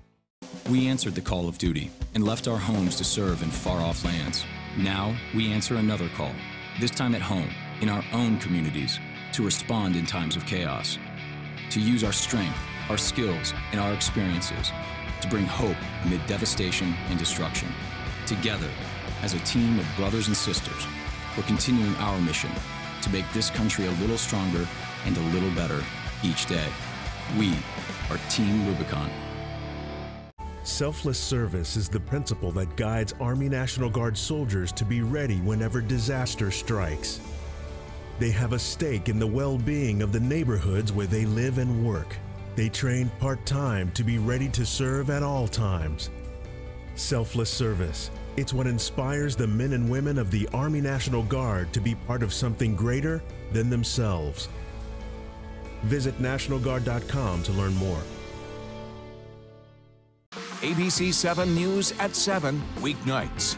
We answered the call of duty and left our homes to serve in far-off lands. Now, we answer another call, this time at home, in our own communities, to respond in times of chaos, to use our strength, our skills, and our experiences to bring hope amid devastation and destruction, Together, as a team of brothers and sisters, we're continuing our mission to make this country a little stronger and a little better each day. We are Team Rubicon. Selfless service is the principle that guides Army National Guard soldiers to be ready whenever disaster strikes. They have a stake in the well-being of the neighborhoods where they live and work. They train part-time to be ready to serve at all times. Selfless service, it's what inspires the men and women of the Army National Guard to be part of something greater than themselves. Visit NationalGuard.com to learn more. ABC 7 News at 7 weeknights.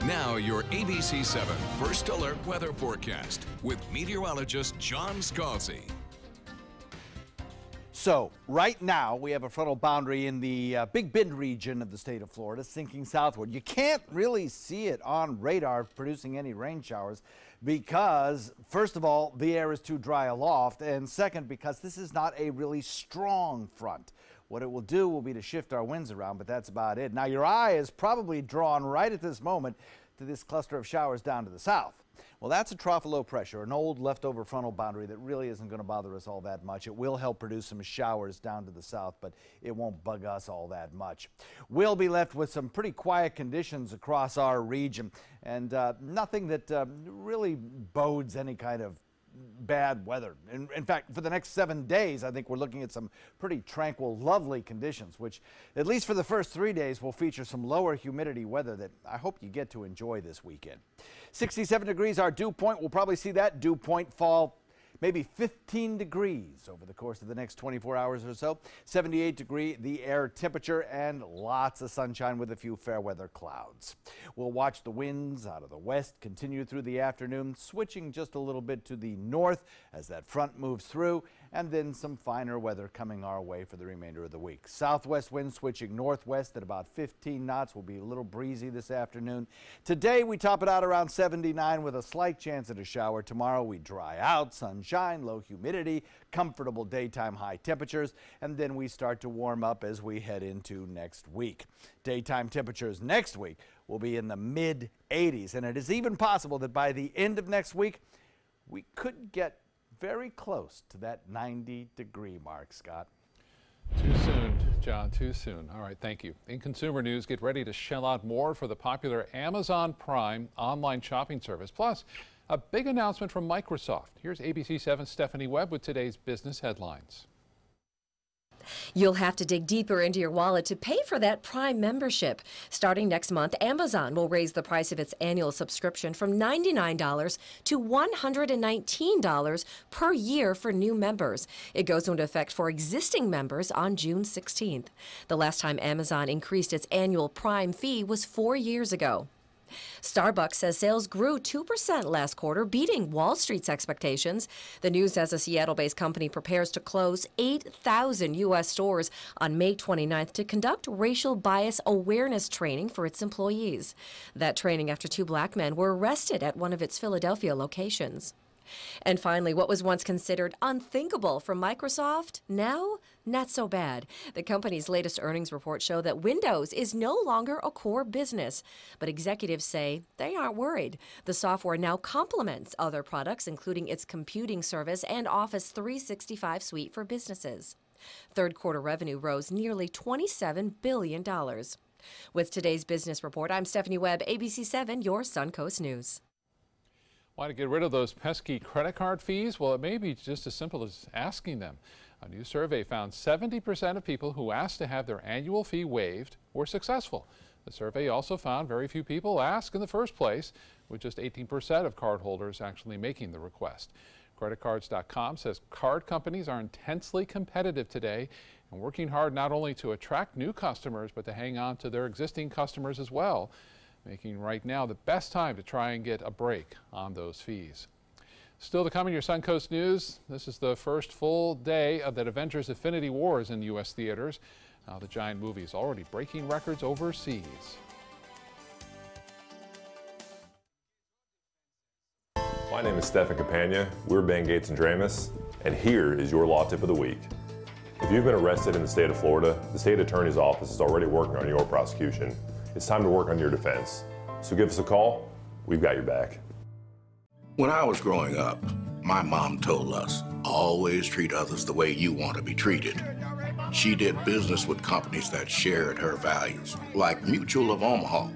Now your ABC 7 First Alert weather forecast with meteorologist John Scalzi. So right now we have a frontal boundary in the Big Bend region of the state of Florida sinking southward. You can't really see it on radar producing any rain showers because, first of all, the air is too dry aloft, and second, because this is not a really strong front. What it will do will be to shift our winds around, but that's about it. Now, your eye is probably drawn right at this moment to this cluster of showers down to the south. Well, that's a trough of low pressure, an old leftover frontal boundary that really isn't going to bother us all that much. It will help produce some showers down to the south, but it won't bug us all that much. We'll be left with some pretty quiet conditions across our region, and nothing that really bodes any kind of bad weather. In fact, for the next 7 days, I think we're looking at some pretty tranquil, lovely conditions, which, at least for the first 3 days, will feature some lower humidity weather that I hope you get to enjoy this weekend. 67 degrees our dew point. We'll probably see that dew point fall maybe 15 degrees over the course of the next 24 hours or so. 78-degree the air temperature and lots of sunshine with a few fair weather clouds. We'll watch the winds out of the west continue through the afternoon, switching just a little bit to the north as that front moves through, and then some finer weather coming our way for the remainder of the week. Southwest winds switching northwest at about 15 knots. Will be a little breezy this afternoon. Today we top it out around 79 with a slight chance at a shower. Tomorrow we dry out, sunshine, low humidity, comfortable daytime high temperatures, and then we start to warm up as we head into next week. Daytime temperatures next week will be in the mid 80s, and it is even possible that by the end of next week we could get very close to that 90-degree mark, Scott. Too soon, John, too soon. All right, thank you. In consumer news, get ready to shell out more for the popular Amazon Prime online shopping service. Plus, a big announcement from Microsoft. Here's ABC 7's Stephanie Webb with today's business headlines. You'll have to dig deeper into your wallet to pay for that Prime membership. Starting next month, Amazon will raise the price of its annual subscription from $99 to $119 per year for new members. It goes into effect for existing members on June 16th. The last time Amazon increased its annual Prime fee was 4 years ago. Starbucks says sales grew 2% last quarter, beating Wall Street's expectations. The news says a Seattle-based company prepares to close 8,000 U.S. stores on May 29th to conduct racial bias awareness training for its employees. That training after 2 black men were arrested at one of its Philadelphia locations. And finally, what was once considered unthinkable from Microsoft, now not so bad. The company's latest earnings report show that Windows is no longer a core business, but executives say they aren't worried. The software now complements other products, including its computing service and Office 365 suite for businesses. Third quarter revenue rose nearly $27 billion. With today's business report, I'm Stephanie Webb, ABC 7, your Suncoast News. Want to get rid of those pesky credit card fees? Well, it may be just as simple as asking them. A new survey found 70% of people who asked to have their annual fee waived were successful. The survey also found very few people ask in the first place, with just 18% of cardholders actually making the request. Creditcards.com says card companies are intensely competitive today and working hard not only to attract new customers, but to hang on to their existing customers as well, making right now the best time to try and get a break on those fees. Still to come in your Suncoast News, this is the first full day of that Avengers Infinity War in U.S. theaters. Now the giant movie is already breaking records overseas. My name is Stefan Campagna. We're Ben Gates and Dramus, and here is your law tip of the week. If you've been arrested in the state of Florida, the state attorney's office is already working on your prosecution. It's time to work on your defense. So give us a call. We've got your back. When I was growing up, my mom told us, always treat others the way you want to be treated. She did business with companies that shared her values, like Mutual of Omaha.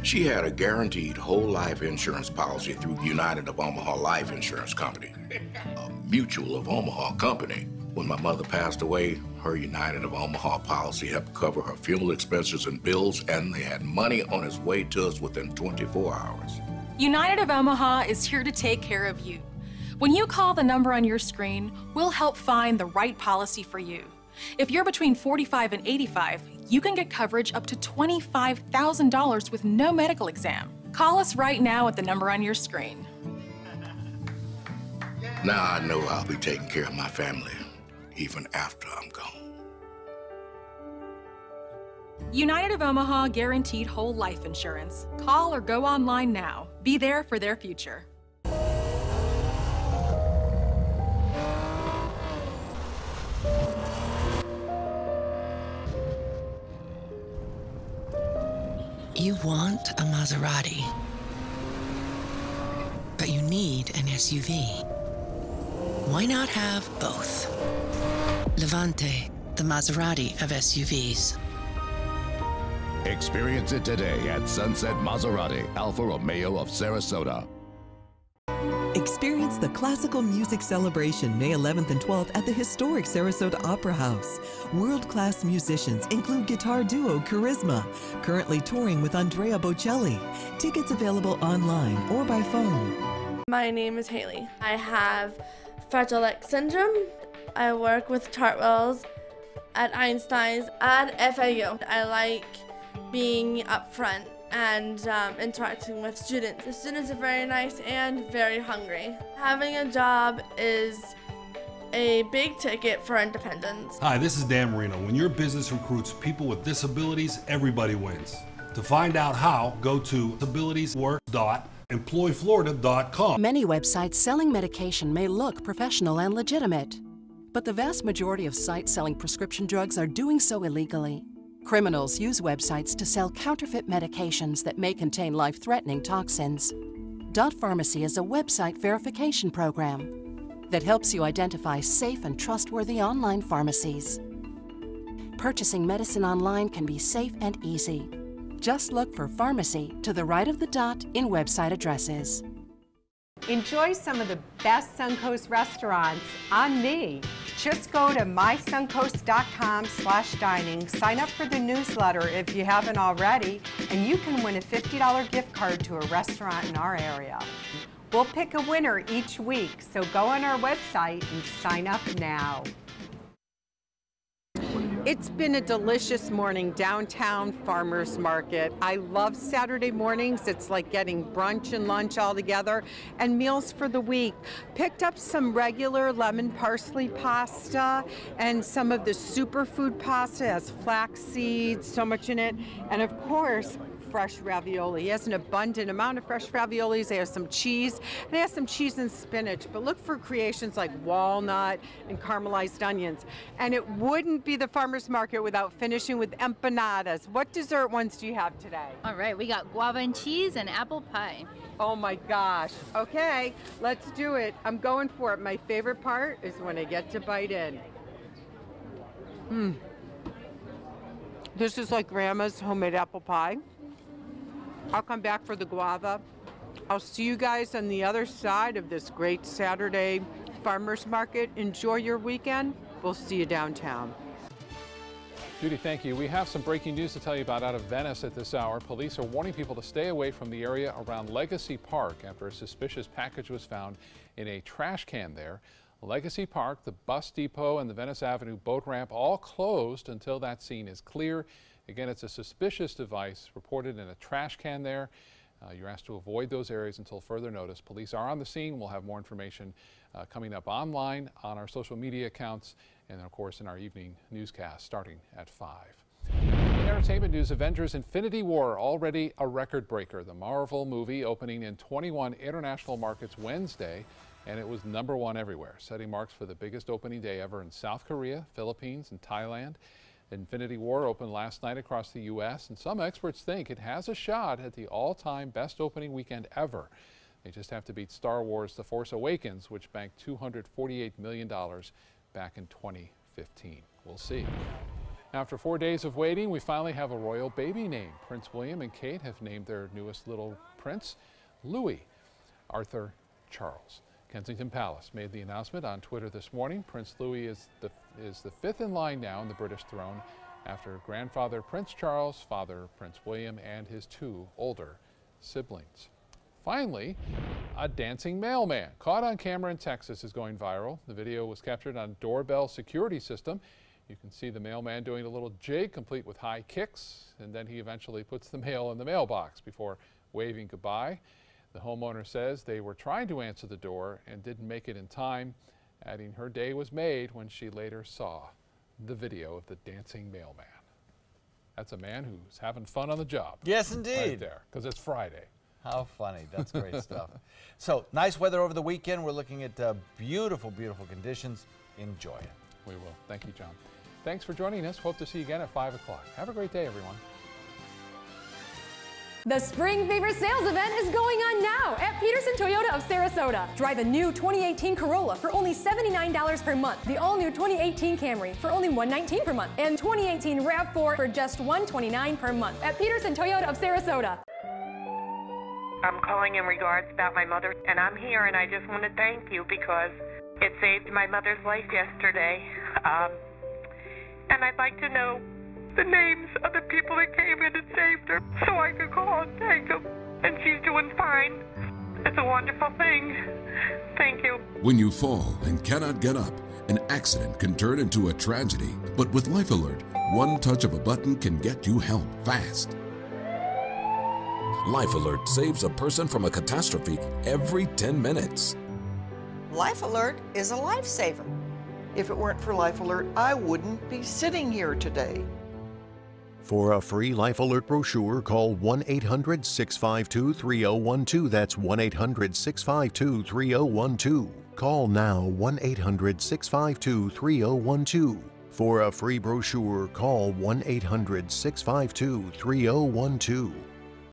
She had a guaranteed whole life insurance policy through United of Omaha Life Insurance Company, a Mutual of Omaha company. When my mother passed away, her United of Omaha policy helped cover her funeral expenses and bills, and they had money on its way to us within 24 hours. United of Omaha is here to take care of you. When you call the number on your screen, we'll help find the right policy for you. If you're between 45 and 85, you can get coverage up to $25,000 with no medical exam. Call us right now at the number on your screen. Now I know I'll be taking care of my family, even after I'm gone. United of Omaha Guaranteed Whole Life Insurance. Call or go online now. Be there for their future. You want a Maserati, but you need an SUV. Why not have both? Levante, the Maserati of SUVs. Experience it today at Sunset Maserati, Alfa Romeo of Sarasota. Experience the Classical Music Celebration May 11th and 12th at the historic Sarasota Opera House. World-class musicians include guitar duo Charisma, currently touring with Andrea Bocelli. Tickets available online or by phone. My name is Haley. I have Fragile X syndrome. I work with Chartwells at Einstein's and FAU. I like being up front and interacting with students. The students are very nice and very hungry. Having a job is a big ticket for independence. Hi, this is Dan Marino. When your business recruits people with disabilities, everybody wins. To find out how, go to disabilitieswork.employflorida.com. Many websites selling medication may look professional and legitimate, but the vast majority of sites selling prescription drugs are doing so illegally. Criminals use websites to sell counterfeit medications that may contain life-threatening toxins. Dot Pharmacy is a website verification program that helps you identify safe and trustworthy online pharmacies. Purchasing medicine online can be safe and easy. Just look for pharmacy to the right of the dot in website addresses. Enjoy some of the best Suncoast restaurants on me. Just go to mysuncoast.com/dining, sign up for the newsletter if you haven't already, and you can win a $50 gift card to a restaurant in our area. We'll pick a winner each week, so go on our website and sign up now. It's been a delicious morning downtown farmers market. I love Saturday mornings. It's like getting brunch and lunch all together, and meals for the week. Picked up some regular lemon parsley pasta and some of the superfood pasta. It has flax seeds, so much in it, and of course fresh ravioli. He has an abundant amount of fresh raviolis. They have some cheese, and they have some cheese and spinach, but look for creations like walnut and caramelized onions. And it wouldn't be the farmer's market without finishing with empanadas. What dessert ones do you have today? All right, we got guava and cheese and apple pie. Oh my gosh. Okay, let's do it. I'm going for it. My favorite part is when I get to bite in. This is like Grandma's homemade apple pie. I'll come back for the guava. I'll see you guys on the other side of this great Saturday farmers market. Enjoy your weekend. We'll see you downtown. Judy, thank you. We have some breaking news to tell you about out of Venice at this hour. Police are warning people to stay away from the area around Legacy Park after a suspicious package was found in a trash can there. Legacy Park, the bus depot, and the Venice Avenue boat ramp all closed until that scene is clear. Again, it's a suspicious device reported in a trash can there. You're asked to avoid those areas until further notice. Police are on the scene. We'll have more information coming up online on our social media accounts and, of course, in our evening newscast starting at 5. entertainment news, Avengers: Infinity War already a record breaker. The Marvel movie opening in 21 international markets Wednesday, and it was #1 everywhere, setting marks for the biggest opening day ever in South Korea, Philippines, and Thailand. Infinity War opened last night across the U.S., and some experts think it has a shot at the all-time best opening weekend ever. They just have to beat Star Wars: The Force Awakens, which banked $248 million back in 2015. We'll see. After 4 days of waiting, we finally have a royal baby name. Prince William and Kate have named their newest little prince Louis Arthur Charles. Kensington Palace made the announcement on Twitter this morning. Prince Louis is the fifth in line now on the British throne after grandfather Prince Charles, father Prince William, and his 2 older siblings. Finally, a dancing mailman caught on camera in Texas is going viral. The video was captured on doorbell security system. You can see the mailman doing a little jig complete with high kicks, and then he eventually puts the mail in the mailbox before waving goodbye. The homeowner says they were trying to answer the door and didn't make it in time, adding her day was made when she later saw the video of the dancing mailman. That's a man who's having fun on the job. Yes, indeed. Right there, because it's Friday. How funny. That's great stuff. So, nice weather over the weekend. We're looking at beautiful, beautiful conditions. Enjoy it. We will. Thank you, John. Thanks for joining us. Hope to see you again at 5 o'clock. Have a great day, everyone. The Spring Fever sales event is going on now at Peterson Toyota of Sarasota. Drive a new 2018 Corolla for only $79 per month, the all-new 2018 Camry for only $119 per month, and 2018 RAV4 for just $129 per month at Peterson Toyota of Sarasota. I'm calling in regards about my mother, and I'm here, and I just want to thank you because it saved my mother's life yesterday. And I'd like to know the names of the people that came in and saved her so I could call and thank them. And she's doing fine. It's a wonderful thing. Thank you. When you fall and cannot get up, an accident can turn into a tragedy. But with Life Alert, one touch of a button can get you help fast. Life Alert saves a person from a catastrophe every 10 minutes. Life Alert is a lifesaver. If it weren't for Life Alert, I wouldn't be sitting here today. For a free Life Alert brochure, call 1-800-652-3012. That's 1-800-652-3012. Call now 1-800-652-3012. For a free brochure, call 1-800-652-3012.